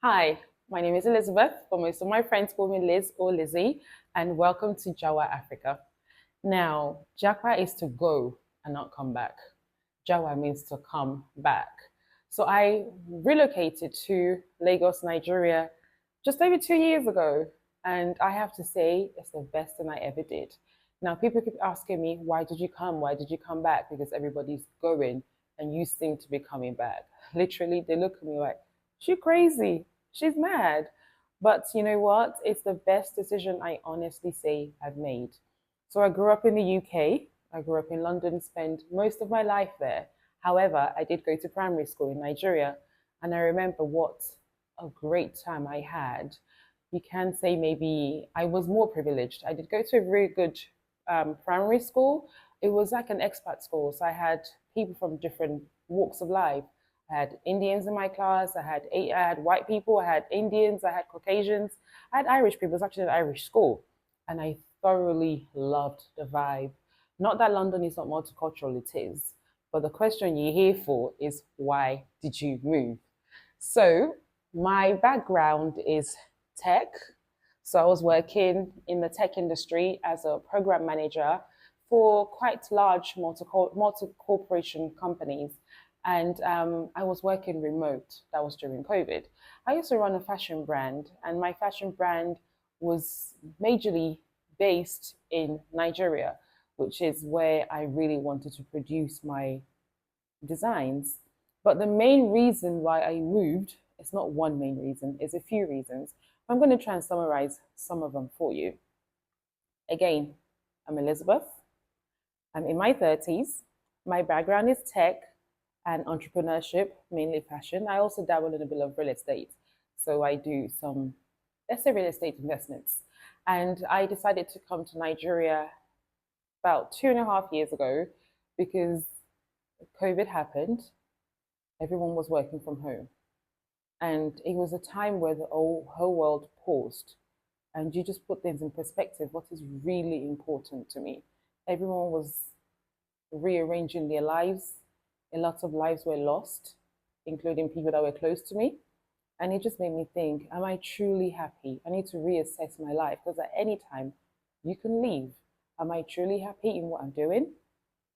Hi, my name is Elizabeth, but most of my friends call me Liz or Lizzie, and welcome to Jawa, Africa. Now, Japa is to go and not come back. Jawa means to come back. So I relocated to Lagos, Nigeria, just over 2 years ago, and I have to say it's the best thing I ever did. Now, people keep asking me, why did you come? Why did you come back? Because everybody's going and you seem to be coming back. Literally, they look at me like, she's crazy. She's mad. But you know what? It's the best decision I honestly say I've made. So I grew up in the UK. I grew up in London, spent most of my life there. However, I did go to primary school in Nigeria, and I remember what a great time I had. You can say maybe I was more privileged. I did go to a very good primary school. It was like an expat school, so I had people from different walks of life. I had Indians in my class. I had white people. I had Indians. I had Caucasians. I had Irish people. It was actually an Irish school, and I thoroughly loved the vibe. Not that London is not multicultural, it is. But the question you're here for is why did you move? So, my background is tech. So, I was working in the tech industry as a program manager for quite large multi corporation companies. And I was working remote. That was during COVID. I used to run a fashion brand, and my fashion brand was majorly based in Nigeria, which is where I really wanted to produce my designs. But the main reason why I moved, it's not one main reason, it's a few reasons. I'm going to try and summarize some of them for you. Again, I'm Elizabeth. I'm in my 30s. My background is tech and entrepreneurship, mainly fashion. I also dabble in a bit of real estate. So I do some, let's say, real estate investments. And I decided to come to Nigeria about 2.5 years ago because COVID happened. Everyone was working from home. And it was a time where the whole world paused. And you just put things in perspective, what is really important to me. Everyone was rearranging their lives. A lot of lives were lost, including people that were close to me. And it just made me think, am I truly happy? I need to reassess my life because at any time you can leave. Am I truly happy in what I'm doing?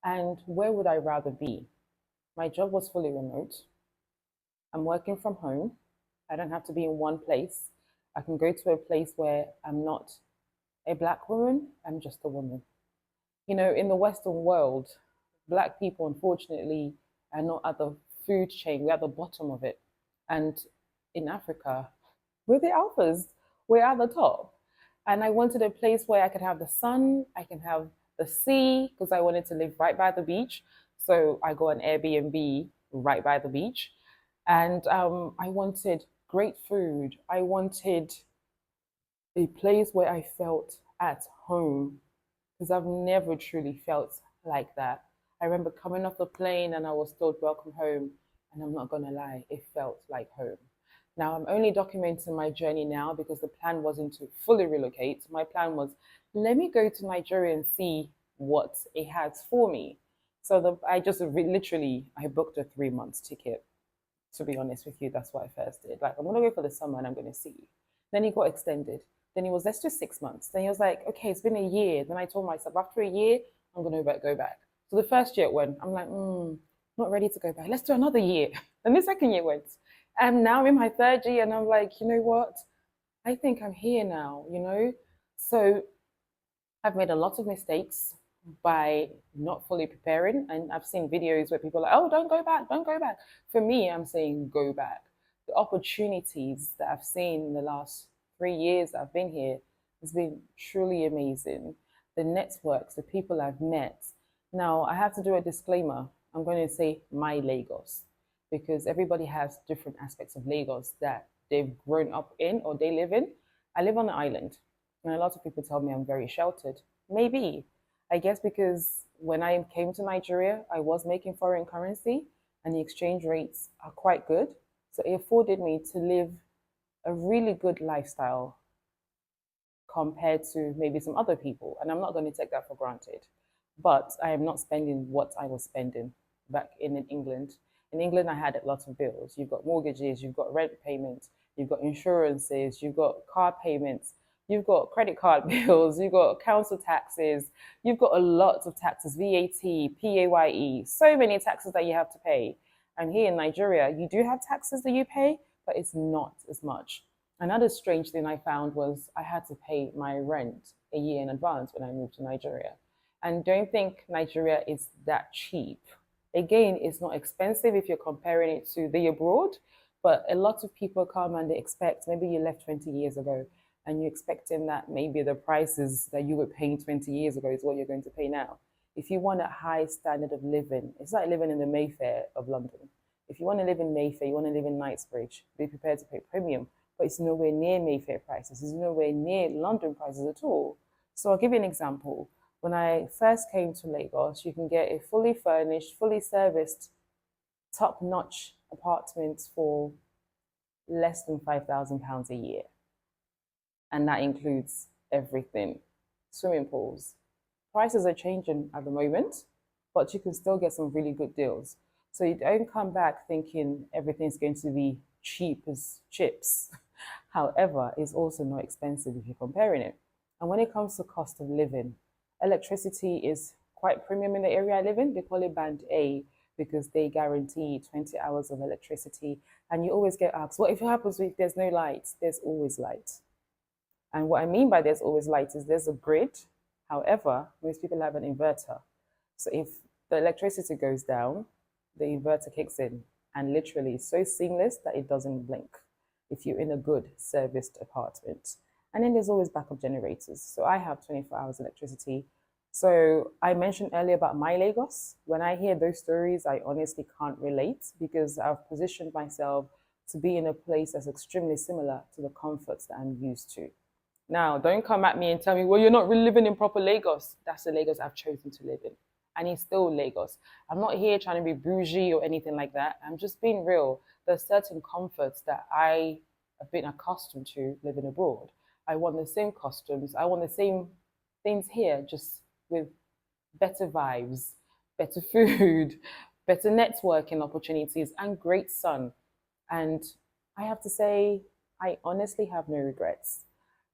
And where would I rather be? My job was fully remote. I'm working from home. I don't have to be in one place. I can go to a place where I'm not a black woman, I'm just a woman. You know, in the Western world, black people, unfortunately, are not at the food chain. We're at the bottom of it. And in Africa, we're the alphas. We're at the top. And I wanted a place where I could have the sun, I can have the sea, because I wanted to live right by the beach. So I go on Airbnb right by the beach. And I wanted great food. I wanted a place where I felt at home because I've never truly felt like that. I remember coming off the plane and I was told, welcome home. And I'm not going to lie, it felt like home. Now, I'm only documenting my journey now because the plan wasn't to fully relocate. My plan was, let me go to Nigeria and see what it has for me. So I just literally, I booked a 3 months ticket. To be honest with you, that's what I first did. Like, I'm going to go for the summer and I'm going to see. Then it got extended. Then it was, let's do 6 months. Then he was like, okay, it's been a year. Then I told myself, after a year, I'm going to go back. So the first year it went, I'm like, not ready to go back. Let's do another year. Then the second year went. And now I'm in my third year and I'm like, you know what? I think I'm here now, you know? So I've made a lot of mistakes by not fully preparing. And I've seen videos where people are like, oh, don't go back, don't go back. For me, I'm saying go back. The opportunities that I've seen in the last 3 years that I've been here has been truly amazing. The networks, the people I've met. Now, I have to do a disclaimer. I'm going to say my Lagos because everybody has different aspects of Lagos that they've grown up in or they live in. I live on an island. And a lot of people tell me I'm very sheltered. Maybe. I guess because when I came to Nigeria, I was making foreign currency and the exchange rates are quite good. So it afforded me to live a really good lifestyle compared to maybe some other people. And I'm not going to take that for granted. But I am not spending what I was spending back in England. In England, I had a lot of bills. You've got mortgages, you've got rent payments, you've got insurances, you've got car payments, you've got credit card bills, you've got council taxes, you've got a lot of taxes, VAT, PAYE, so many taxes that you have to pay. And here in Nigeria, you do have taxes that you pay, but it's not as much. Another strange thing I found was I had to pay my rent a year in advance when I moved to Nigeria. And don't think Nigeria is that cheap. Again, it's not expensive if you're comparing it to the abroad, but a lot of people come and they expect, maybe you left 20 years ago and you're expecting that maybe the prices that you were paying 20 years ago is what you're going to pay now. If you want a high standard of living, it's like living in the Mayfair of London. If you want to live in Mayfair, you want to live in Knightsbridge, be prepared to pay premium, but it's nowhere near Mayfair prices. It's nowhere near London prices at all. So I'll give you an example. When I first came to Lagos, you can get a fully furnished, fully serviced, top-notch apartment for less than £5,000 a year. And that includes everything. Swimming pools. Prices are changing at the moment, but you can still get some really good deals. So you don't come back thinking everything's going to be cheap as chips. However, it's also not expensive if you're comparing it. And when it comes to cost of living, electricity is quite premium in the area I live in. They call it Band A because they guarantee 20 hours of electricity. And you always get asked, what if it happens if there's no light? There's always light. And what I mean by there's always light is there's a grid. However, most people have an inverter. So if the electricity goes down, the inverter kicks in and literally it's so seamless that it doesn't blink if you're in a good serviced apartment. And then there's always backup generators. So I have 24 hours electricity. So I mentioned earlier about my Lagos. When I hear those stories, I honestly can't relate because I've positioned myself to be in a place that's extremely similar to the comforts that I'm used to. Now, don't come at me and tell me, well, you're not really living in proper Lagos. That's the Lagos I've chosen to live in. And it's still Lagos. I'm not here trying to be bougie or anything like that. I'm just being real. There's certain comforts that I have been accustomed to living abroad. I want the same costumes. I want the same things here, just with better vibes, better food, better networking opportunities, and great sun. And I have to say, I honestly have no regrets.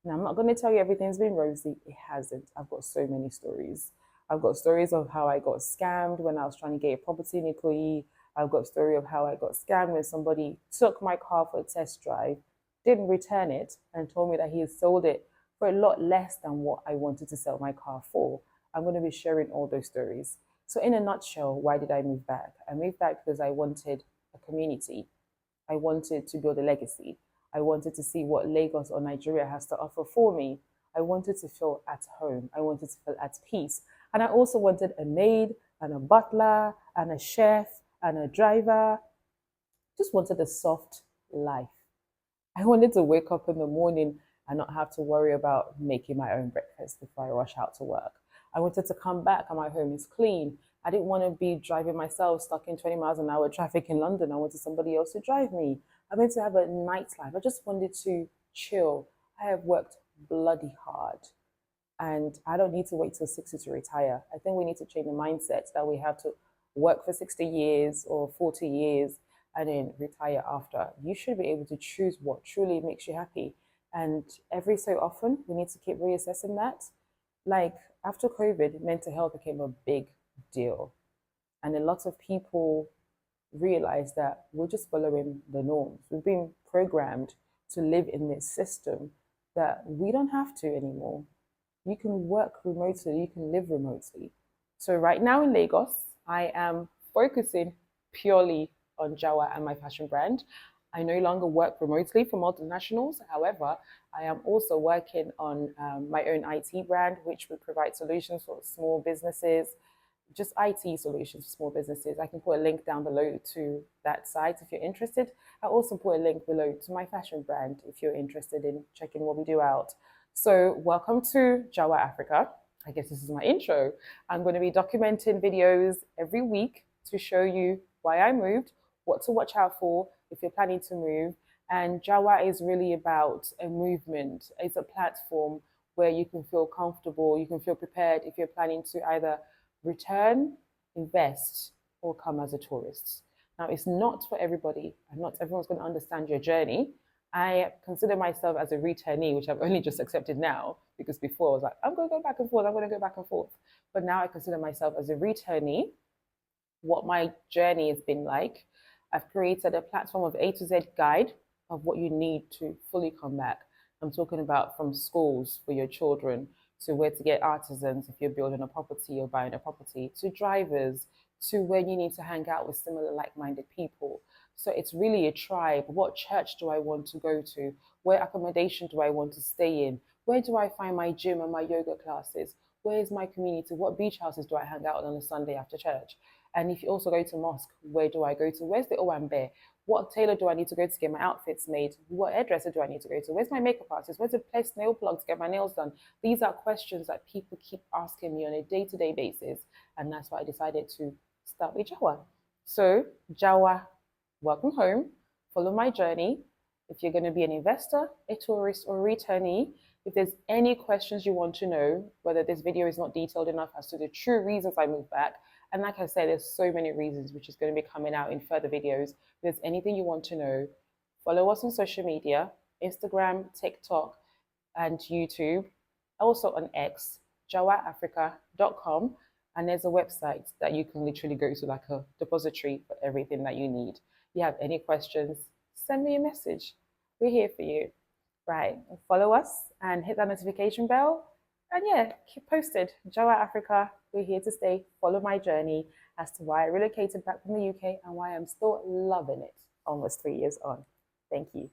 Now, I'm not going to tell you everything's been rosy. It hasn't. I've got so many stories. I've got stories of how I got scammed when I was trying to get a property in Ikoyi. I've got a story of how I got scammed when somebody took my car for a test drive, didn't return it, and told me that he had sold it for a lot less than what I wanted to sell my car for. I'm going to be sharing all those stories. So in a nutshell, why did I move back? I moved back because I wanted a community. I wanted to build a legacy. I wanted to see what Lagos or Nigeria has to offer for me. I wanted to feel at home. I wanted to feel at peace. And I also wanted a maid and a butler and a chef and a driver. Just wanted a soft life. I wanted to wake up in the morning and not have to worry about making my own breakfast before I rush out to work. I wanted to come back and my home is clean. I didn't want to be driving myself stuck in 20 miles an hour traffic in London. I wanted somebody else to drive me. I wanted to have a nightlife. I just wanted to chill. I have worked bloody hard and I don't need to wait till 60 to retire. I think we need to change the mindset that we have to work for 60 years or 40 years and then retire after. You should be able to choose what truly makes you happy. And every so often, we need to keep reassessing that. Like after COVID, mental health became a big deal. And a lot of people realize that we're just following the norms. We've been programmed to live in this system that we don't have to anymore. You can work remotely, you can live remotely. So right now in Lagos, I am focusing purely on Jawa and my fashion brand. I no longer work remotely for multinationals. However, I am also working on my own IT brand, which would provide solutions for small businesses, just IT solutions for small businesses. I can put a link down below to that site if you're interested. I'll also put a link below to my fashion brand if you're interested in checking what we do out. So welcome to Jawa Africa. I guess this is my intro. I'm going to be documenting videos every week to show you why I moved, what to watch out for if you're planning to move. And Jawa is really about a movement. It's a platform where you can feel comfortable, you can feel prepared if you're planning to either return, invest, or come as a tourist. Now, it's not for everybody, and not everyone's going to understand your journey. I consider myself as a returnee, which I've only just accepted now, because before I was like, I'm going to go back and forth, I'm going to go back and forth. But now I consider myself as a returnee, what my journey has been like. I've created a platform of A to Z guide of what you need to fully come back. I'm talking about from schools for your children to where to get artisans if you're building a property or buying a property, to drivers, to where you need to hang out with similar like-minded people. So it's really a tribe. What church do I want to go to? Where accommodation do I want to stay in? Where do I find my gym and my yoga classes? Where is my community? What beach houses do I hang out on a Sunday after church? And if you also go to mosque, where do I go to? Where's the Owambe? What tailor do I need to go to get my outfits made? What hairdresser do I need to go to? Where's my makeup artist? Where's the place nail plug to get my nails done? These are questions that people keep asking me on a day-to-day basis. And that's why I decided to start with Jawa. So Jawa, welcome home. Follow my journey. If you're going to be an investor, a tourist, or a returnee, if there's any questions you want to know, whether this video is not detailed enough as to the true reasons I moved back, and like I said, there's so many reasons which is going to be coming out in further videos. If there's anything you want to know, follow us on social media, Instagram, TikTok, and YouTube. Also on X, jawaafrica.com. And there's a website that you can literally go to, like a depository for everything that you need. If you have any questions, send me a message. We're here for you. Right, follow us and hit that notification bell. And yeah, keep posted. Jawa Africa, we're here to stay. Follow my journey as to why I relocated back from the UK and why I'm still loving it almost 3 years on. Thank you.